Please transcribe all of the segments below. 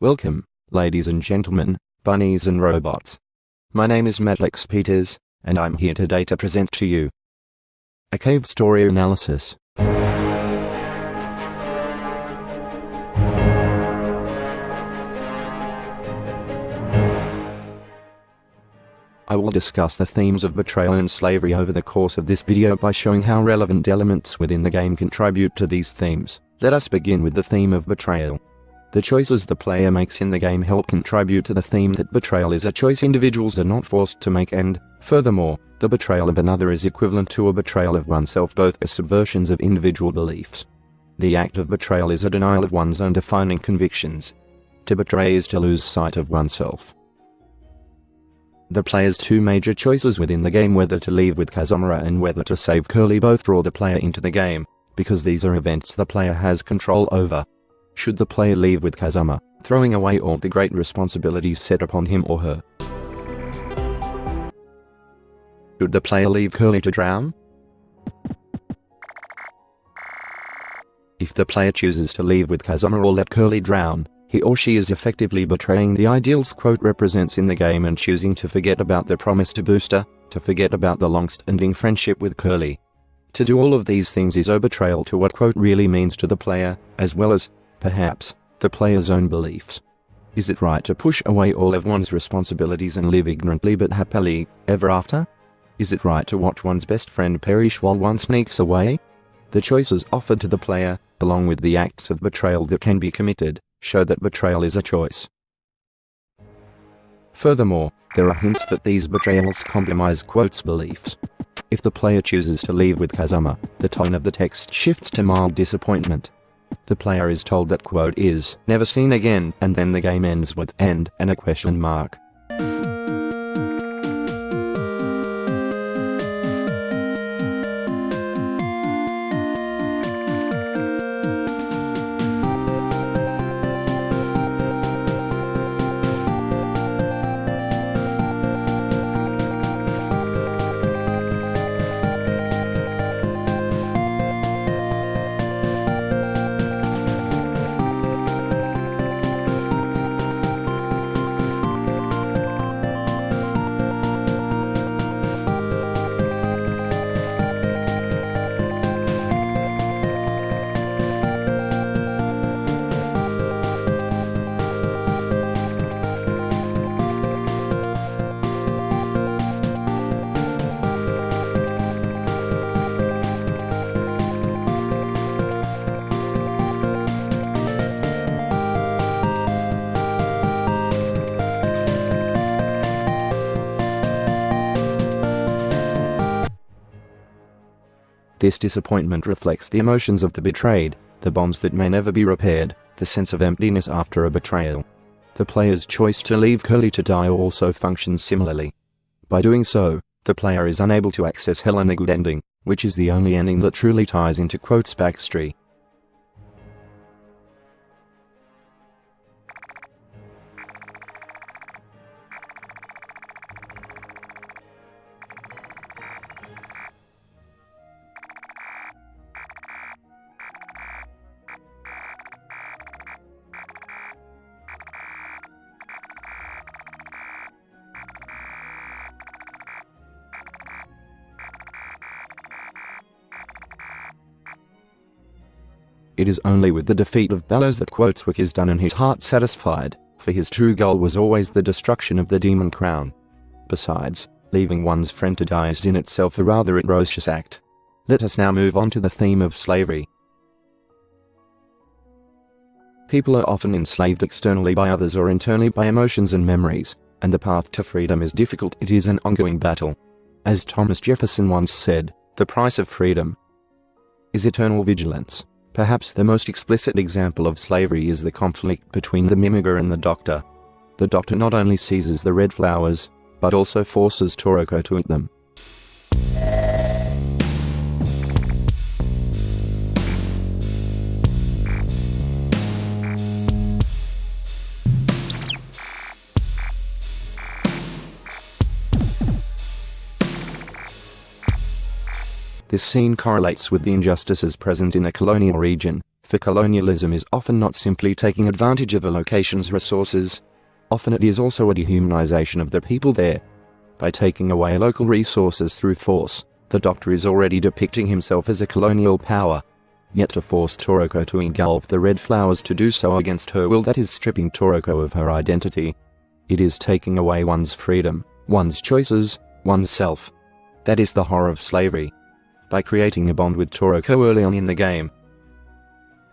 Welcome, ladies and gentlemen, bunnies and robots. My name is Madlex Peters, and I'm here today to present to you a cave story analysis. I will discuss the themes of betrayal and slavery over the course of this video by showing how relevant elements within the game contribute to these themes. Let us begin with the theme of betrayal. The choices the player makes in the game help contribute to the theme that betrayal is a choice individuals are not forced to make, and, furthermore, the betrayal of another is equivalent to a betrayal of oneself, both as subversions of individual beliefs. The act of betrayal is a denial of one's own defining convictions. To betray is to lose sight of oneself. The player's two major choices within the game, whether to leave with Kazuma and whether to save Curly, both draw the player into the game, because these are events the player has control over. Should the player leave with Kazuma, throwing away all the great responsibilities set upon him or her? Should the player leave Curly to drown? If the player chooses to leave with Kazuma or let Curly drown, he or she is effectively betraying the ideals quote represents in the game and choosing to forget about the promise to Booster, to forget about the long-standing friendship with Curly. To do all of these things is a betrayal to what quote really means to the player, as well as, perhaps, the player's own beliefs. Is it right to push away all of one's responsibilities and live ignorantly but happily ever after? Is it right to watch one's best friend perish while one sneaks away? The choices offered to the player, along with the acts of betrayal that can be committed, show that betrayal is a choice. Furthermore, there are hints that these betrayals compromise quotes beliefs. If the player chooses to leave with Kazuma, the tone of the text shifts to mild disappointment. The player is told that quote is never seen again, and then the game ends with end and a question mark. This disappointment reflects the emotions of the betrayed, the bonds that may never be repaired, the sense of emptiness after a betrayal. The player's choice to leave Curly to die also functions similarly. By doing so, the player is unable to access Hell and the good ending, which is the only ending that truly ties into quote's backstory. It is only with the defeat of Bellows that quote's work is done and his heart satisfied, for his true goal was always the destruction of the Demon Crown. Besides, leaving one's friend to die is in itself a rather atrocious act. Let us now move on to the theme of slavery. People are often enslaved externally by others or internally by emotions and memories, and the path to freedom is difficult. It is an ongoing battle. As Thomas Jefferson once said, the price of freedom is eternal vigilance. Perhaps the most explicit example of slavery is the conflict between the Mimiga and the Doctor. The Doctor not only seizes the red flowers, but also forces Toroko to eat them. This scene correlates with the injustices present in a colonial region, For colonialism is often not simply taking advantage of a location's resources. Often it is also a dehumanization of the people there. By taking away local resources through force, the Doctor is already depicting himself as a colonial power. Yet to force Toroko to engulf the Red Flowers to do so against her will, that is stripping Toroko of her identity. It is taking away one's freedom, one's choices, one's self. That is the horror of slavery. By creating a bond with Toroko early on in the game,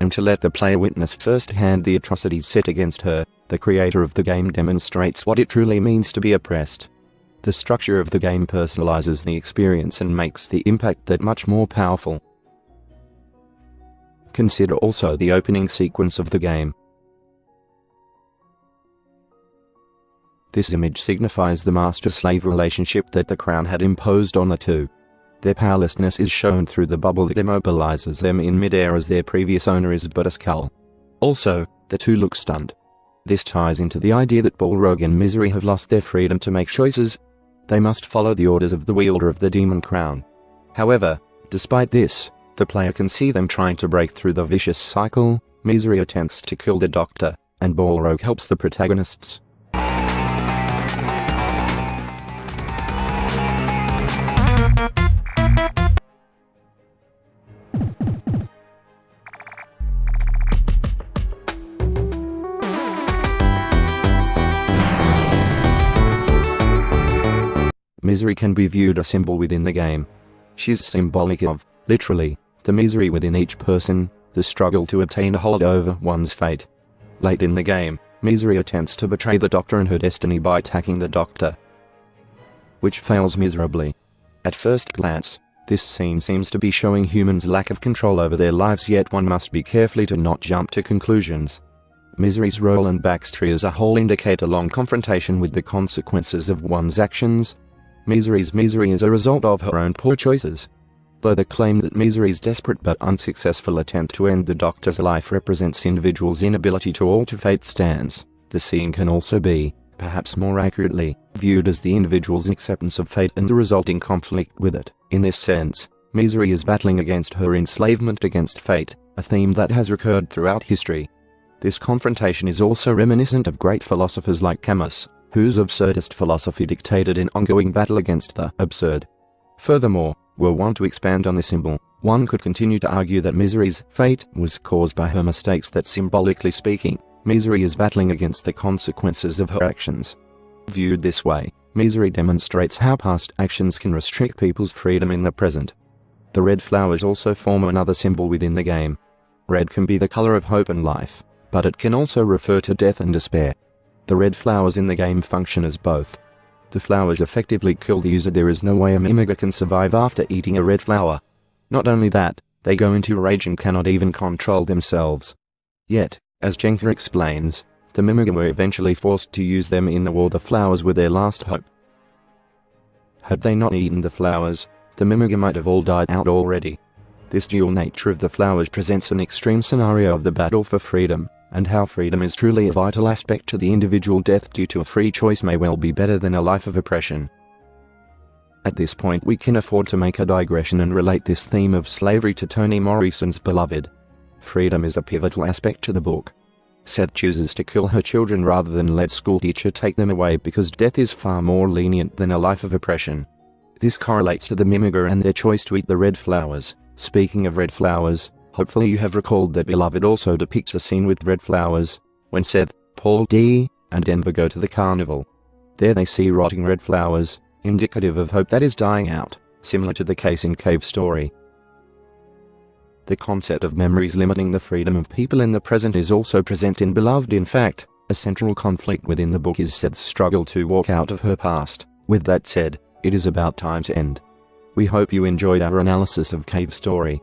and to let the player witness firsthand the atrocities set against her, the creator of the game demonstrates what it truly means to be oppressed. The structure of the game personalizes the experience and makes the impact that much more powerful. Consider also the opening sequence of the game. This image signifies the master-slave relationship that the Crown had imposed on the two. Their powerlessness is shown through the bubble that immobilizes them in mid-air as their previous owner is but a skull. Also, the two look stunned. This ties into the idea that Balrog and Misery have lost their freedom to make choices. They must follow the orders of the wielder of the Demon Crown. However, despite this, the player can see them trying to break through the vicious cycle. Misery attempts to kill the Doctor, and Balrog helps the protagonists. Misery can be viewed as a symbol within the game. She's symbolic of, literally, the misery within each person, the struggle to obtain a hold over one's fate. Late in the game, Misery attempts to betray the Doctor and her destiny by attacking the Doctor, which fails miserably. At first glance, this scene seems to be showing humans' lack of control over their lives, yet one must be careful to not jump to conclusions. Misery's role and backstory as a whole indicate a long confrontation with the consequences of one's actions. Misery's misery is a result of her own poor choices. Though the claim that Misery's desperate but unsuccessful attempt to end the Doctor's life represents individuals' inability to alter fate stands, the scene can also be, perhaps more accurately, viewed as the individual's acceptance of fate and the resulting conflict with it. In this sense, Misery is battling against her enslavement against fate, a theme that has recurred throughout history. This confrontation is also reminiscent of great philosophers like Camus, whose absurdist philosophy dictated an ongoing battle against the absurd. Furthermore, were one to expand on this symbol, one could continue to argue that Misery's fate was caused by her mistakes, that symbolically speaking, Misery is battling against the consequences of her actions. Viewed this way, Misery demonstrates how past actions can restrict people's freedom in the present. The red flowers also form another symbol within the game. Red can be the color of hope and life, but it can also refer to death and despair. The red flowers in the game function as both. The flowers effectively kill the user. There is no way a Mimiga can survive after eating a red flower. Not only that, they go into a rage and cannot even control themselves. Yet, as Jenka explains, the Mimiga were eventually forced to use them in the war. The flowers were their last hope. Had they not eaten the flowers, the Mimiga might have all died out already. This dual nature of the flowers presents an extreme scenario of the battle for freedom, and how freedom is truly a vital aspect to the individual. Death due to a free choice may well be better than a life of oppression. At this point we can afford to make a digression and relate this theme of slavery to Toni Morrison's Beloved. Freedom is a pivotal aspect to the book. Seth chooses to kill her children rather than let schoolteacher take them away because death is far more lenient than a life of oppression. This correlates to the Mimiga and their choice to eat the red flowers. Speaking of red flowers, hopefully you have recalled that Beloved also depicts a scene with red flowers, when Seth, Paul D, and Denver go to the carnival. There they see rotting red flowers, indicative of hope that is dying out, similar to the case in Cave Story. The concept of memories limiting the freedom of people in the present is also present in Beloved. In fact, a central conflict within the book is Seth's struggle to walk out of her past. With that said, it is about time to end. We hope you enjoyed our analysis of Cave Story.